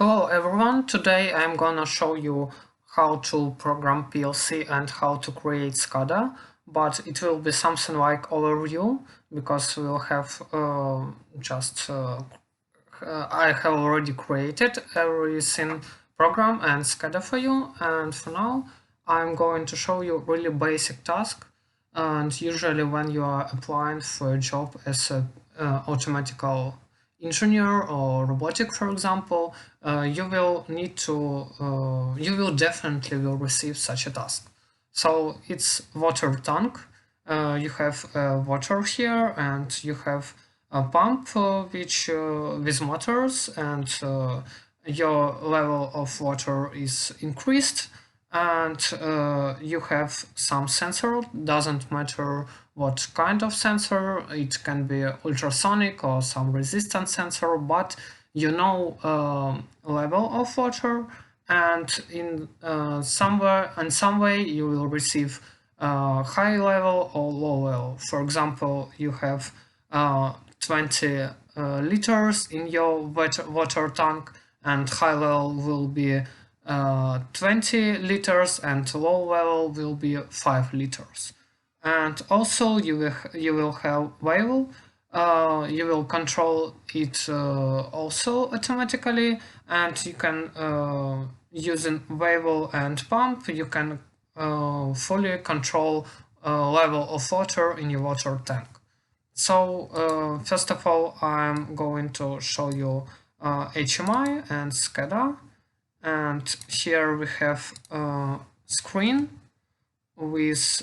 Hello everyone, today I'm gonna show you how to program PLC and how to create Scada, but it will be something like overview because we'll have I have already created everything program and Scada for you, and for now I'm going to show you really basic task. And usually when you are applying for a job as a automatical engineer or robotic, for example, you will need to you will definitely will receive such a task. So it's water tank. You have water here, and you have a pump which with motors, and your level of water is increased, and you have some sensor. Doesn't matter what kind of sensor. It can be ultrasonic or some resistance sensor, but you know level of water, and in some way you will receive high level or low level. For example, you have 20 liters in your water tank, and high level will be 20 liters and low level will be 5 liters. And also you will have valve. You will control it also automatically, and you can using valve and pump you can fully control level of water in your water tank. So first of all, I'm going to show you HMI and Scada, and here we have a screen with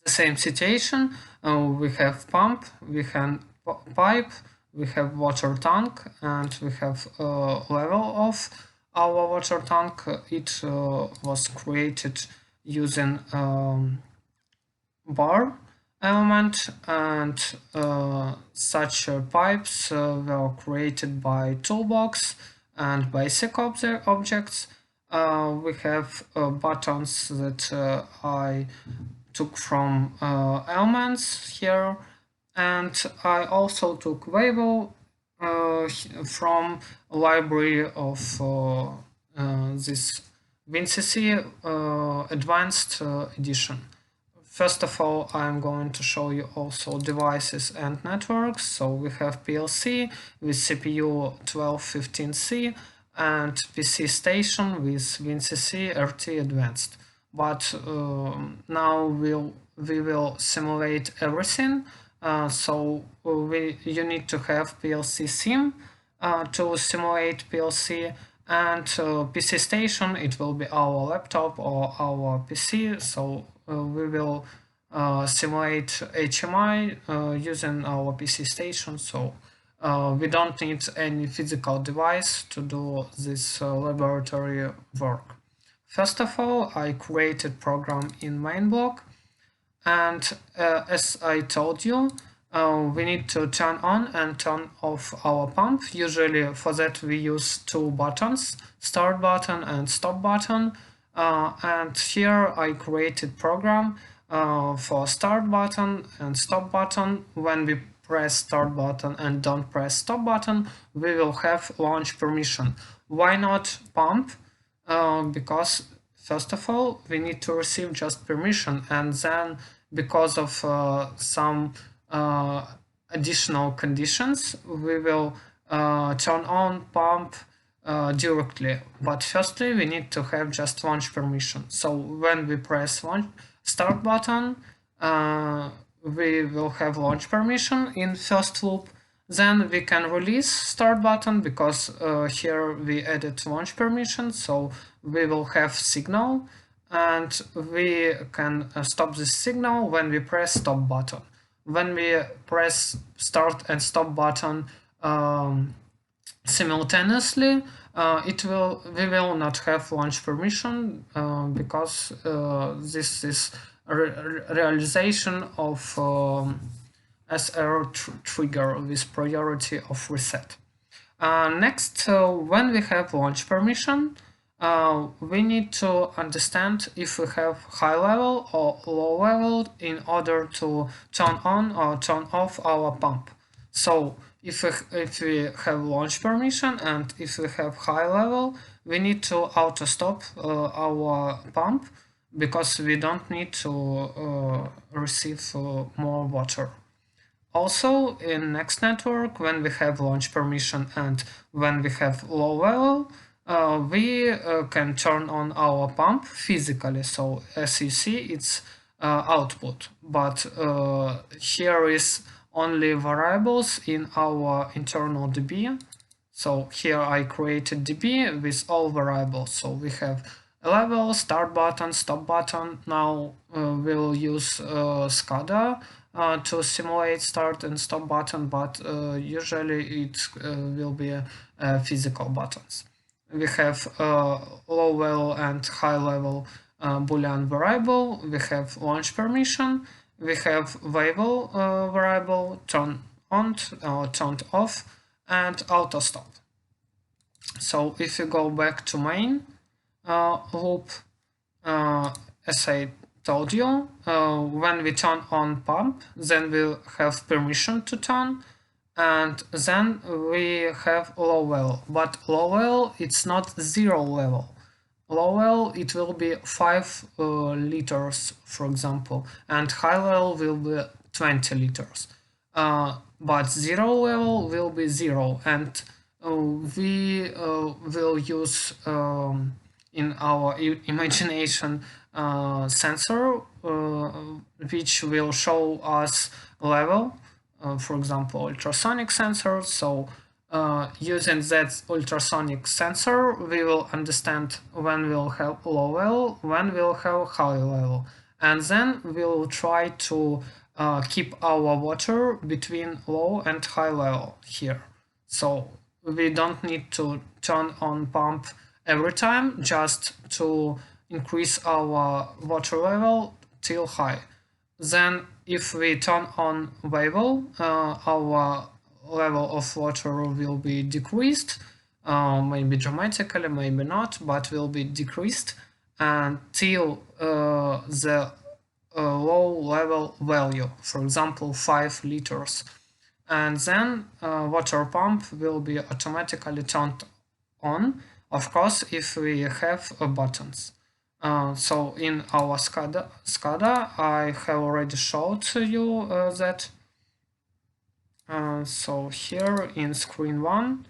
the same situation. We have pump, we have pipe, we have water tank, and we have level of our water tank. It was created using bar element, and such pipes were created by toolbox and basic objects. We have buttons that I took from elements here, and I also took Wave from a library of this WinCC advanced edition. First of all, I'm going to show you also devices and networks. So we have PLC with CPU 1215C and PC station with WinCC RT Advanced. But now we will simulate everything. You need to have PLC sim to simulate PLC, and PC station, it will be our laptop or our PC. So we will simulate HMI using our PC station. So we don't need any physical device to do this laboratory work. First of all, I created program in main block, and as I told you, we need to turn on and turn off our pump. Usually for that we use two buttons, start button and stop button. And here I created program for start button and stop button. When we press start button and don't press stop button, we will have launch permission. Why not pump? Because first of all, we need to receive just permission, and then because of some additional conditions, we will turn on pump directly. But firstly, we need to have just launch permission. So when we press start button, we will have launch permission in first loop. Then we can release start button because here we added launch permission, so we will have signal, and we can stop this signal when we press stop button. When we press start and stop button simultaneously, we will not have launch permission because this is a realization of SR trigger with priority of reset. Next, when we have launch permission, we need to understand if we have high level or low level in order to turn on or turn off our pump. So if we have launch permission and if we have high level, we need to auto stop our pump because we don't need to receive more water. Also, in next network, when we have launch permission and when we have low level, we can turn on our pump physically. So as you see, it's output, but here is only variables in our internal DB. So here I created DB with all variables. So we have a level, start button, stop button. Now we'll use Scada to simulate start and stop button, but usually it will be physical buttons. We have low level and high level Boolean variable. We have launch permission. We have variable variable turn on or turned off and auto stop. So if you go back to main loop, as I told you, when we turn on pump, then we'll have permission to turn, and then we have low level. But low level, it's not 0 level. Low level, it will be 5 liters, for example, and high level will be 20 liters. But 0 level will be 0, and we will use in our imagination sensor which will show us level, for example ultrasonic sensor. So using that ultrasonic sensor we will understand when we'll have low level, when we'll have high level, and then we'll try to keep our water between low and high level here. So we don't need to turn on pump every time, just to increase our water level till high. Then if we turn on level, our level of water will be decreased, maybe dramatically, maybe not, but will be decreased until the low level value, for example 5 liters. And then water pump will be automatically turned on, of course, if we have buttons. So in our Scada, I have already showed to you that. So here in screen 1,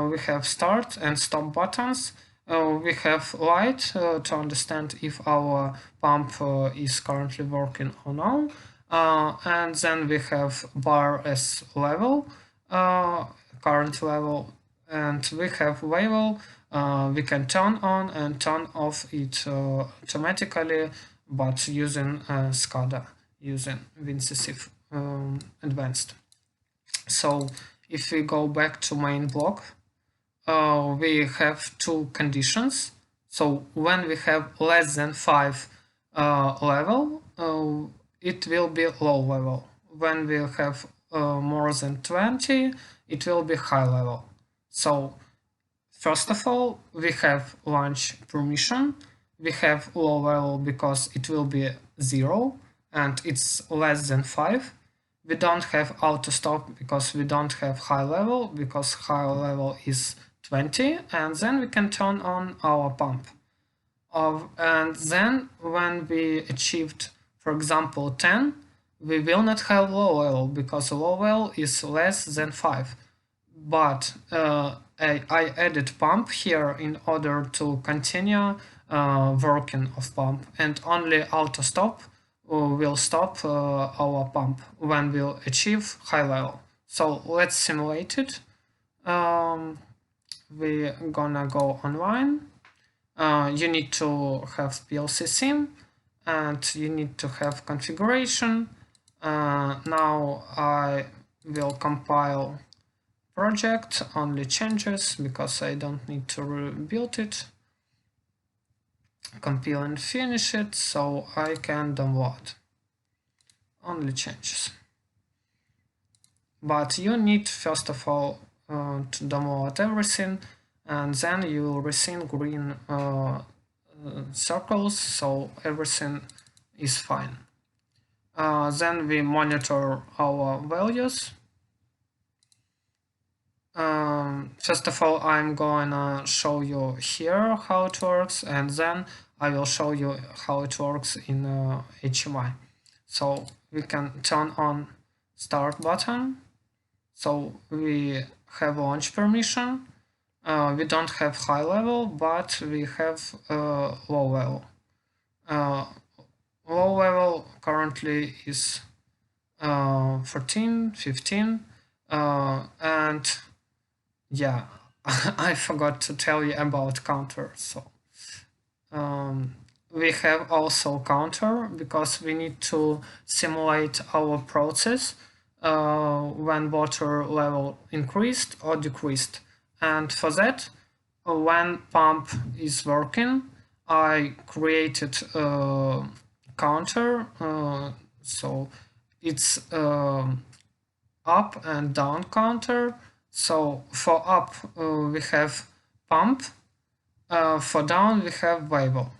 we have start and stop buttons. We have light to understand if our pump is currently working or not. And then we have bar as level, current level, and we have level. We can turn on and turn off it automatically, but using Scada, using WinSysIF Advanced. So if we go back to main block, we have two conditions. So when we have less than 5 level, it will be low level. When we have more than 20, it will be high level. So first of all, we have launch permission. We have low level because it will be 0 and it's less than 5. We don't have auto stop because we don't have high level, because high level is 20, and then we can turn on our pump. And then when we achieved, for example, 10, we will not have low level because low level is less than 5. But I added pump here in order to continue working of pump, and only auto stop will stop our pump when we'll achieve high level. So let's simulate it. We're gonna go online. You need to have PLC sim and you need to have configuration. Now I will compile project, only changes, because I don't need to rebuild it. Compile and finish it, so I can download. Only changes. But you need first of all to download everything, and then you will receive green circles, so everything is fine. Then we monitor our values. First of all, I'm gonna show you here how it works, and then I will show you how it works in HMI. So we can turn on start button. So we have launch permission. We don't have high level, but we have low level. Low level currently is 14, 15, and yeah, I forgot to tell you about counter. So we have also counter because we need to simulate our process when water level increased or decreased. And for that, when pump is working, I created a counter. So it's up and down counter. So for up we have pump, for down we have variable.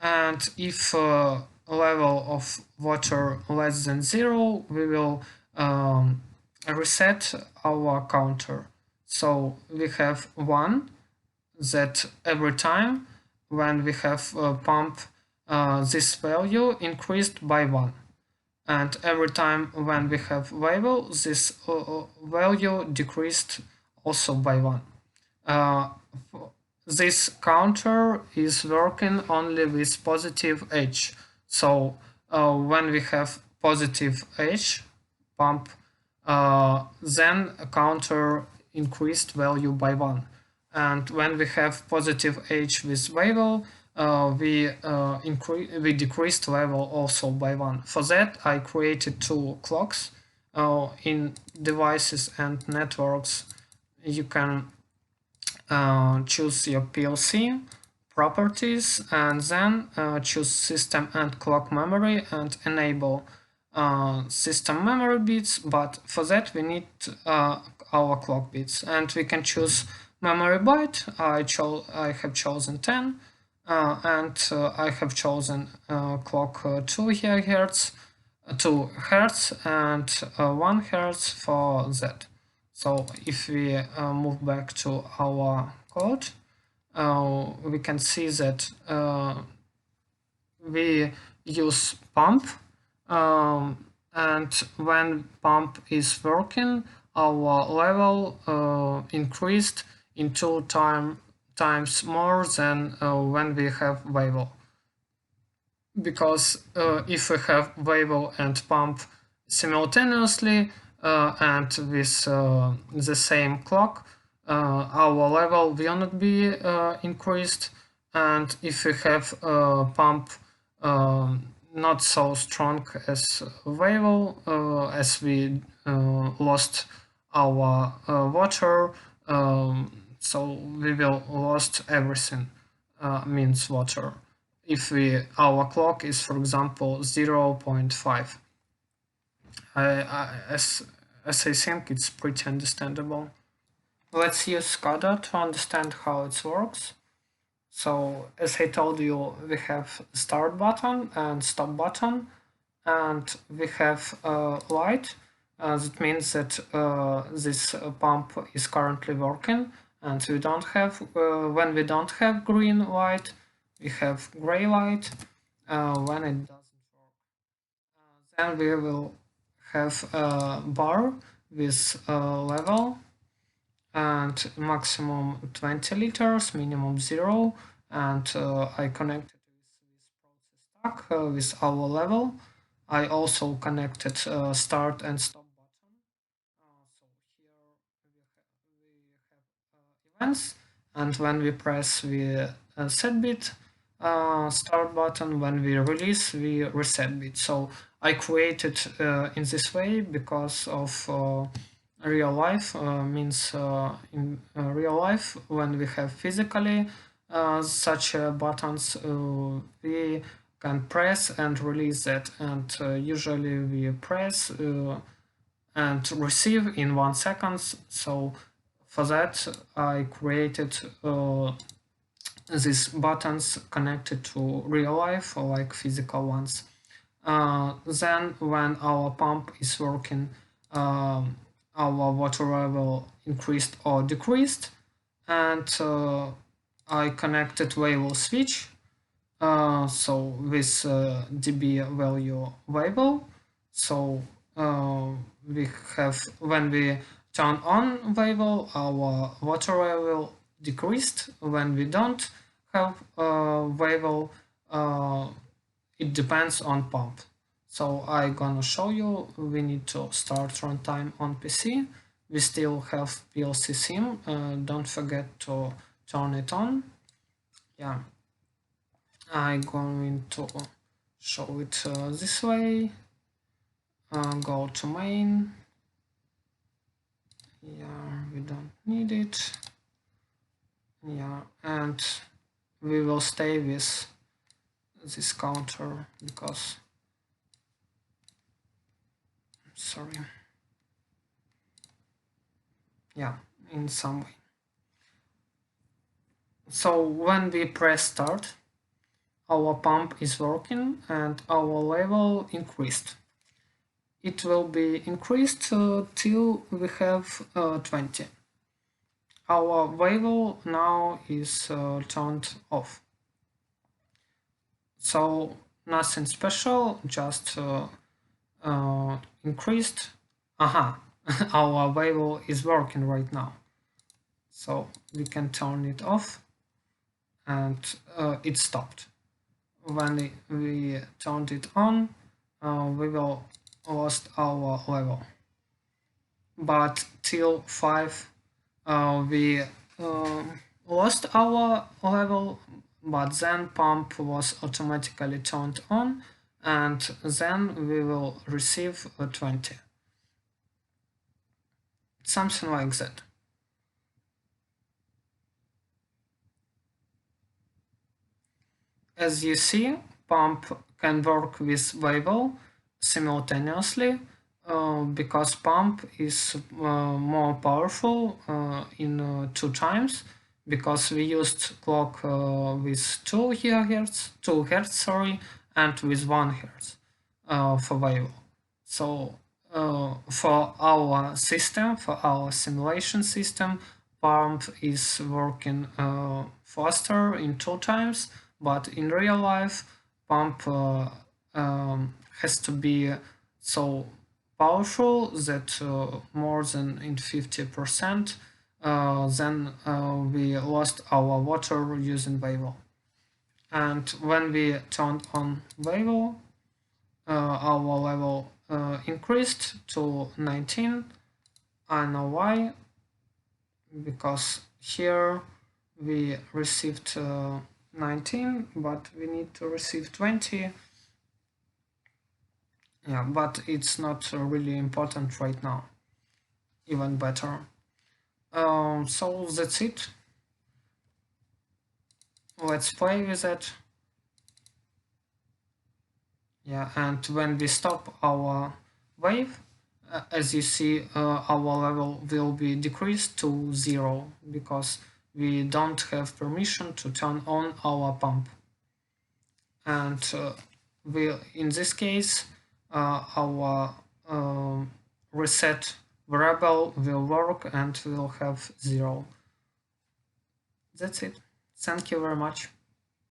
And if level of water less than 0, we will reset our counter. So we have 1, that every time when we have pump, this value increased by 1. And every time when we have variable, this value decreased also by 1. This counter is working only with positive H. So when we have positive H pump, then a counter increased value by 1. And when we have positive H with variable, we decreased level also by 1. For that, I created 2 clocks. In devices and networks, you can choose your PLC properties and then choose system and clock memory and enable system memory bits, but for that we need our clock bits, and we can choose memory byte. I have chosen 10, and I have chosen clock 2 GHz, 2 Hertz and 1 Hertz for that. So if we move back to our code, we can see that we use pump, and when pump is working, our level increased in 2 times more than when we have variable. Because if we have variable and pump simultaneously and with the same clock, our level will not be increased. And if we have pump not so strong as variable, as we lost our water, so we will lost everything, means water. If our clock is, for example, 0.5. As I think it's pretty understandable. Let's use Scada to understand how it works. So as I told you, we have start button and stop button, and we have light. That means that this pump is currently working, and we don't have when we don't have green light, we have gray light. When it doesn't work, then we will have a bar with level and maximum 20 liters, minimum 0, and I connected with process stack with our level. I also connected start and stop button. So here we have events, and when we press the set bit start button, when we release we reset bit. So I created in this way because of real life, means in real life when we have physically such buttons, we can press and release that, and usually we press and receive in 1 second. So for that I created these buttons connected to real life, or like physical ones. Then when our pump is working, our water level increased or decreased, and I connected variable switch, so with dB value variable. So we have, when we turn on variable, our water level decreased. When we don't have variable, it depends on pump. So I'm gonna show you. We need to start runtime on PC. We still have PLC sim. Don't forget to turn it on. Yeah, I'm going to show it this way. Go to main. Yeah, we don't need it. Yeah, and we will stay with this counter because, sorry, yeah, in some way. So when we press start, our pump is working and our level increased. It will be increased till we have 20. Our level now is turned off. So nothing special, just increased. Aha, our level is working right now. So we can turn it off and it stopped. When we turned it on, we will lost our level. But till 5 we lost our level, but then pump was automatically turned on and then we will receive a 20. Something like that. As you see, pump can work with variable simultaneously because pump is more powerful in 2 times, because we used clock with 2 Hz, sorry, and with 1 Hz for variable. So for our system, for our simulation system, pump is working faster in 2 times, but in real life, pump has to be so powerful that more than in 50%, then we lost our water using variable. And when we turned on variable, our level increased to 19. I know why, because here we received 19, but we need to receive 20. Yeah, but it's not really important right now. Even better. So that's it. Let's play with it. Yeah, and when we stop our wave, as you see, our level will be decreased to 0 because we don't have permission to turn on our pump. And in this case, our reset variable will work and we'll have 0. That's it. Thank you very much.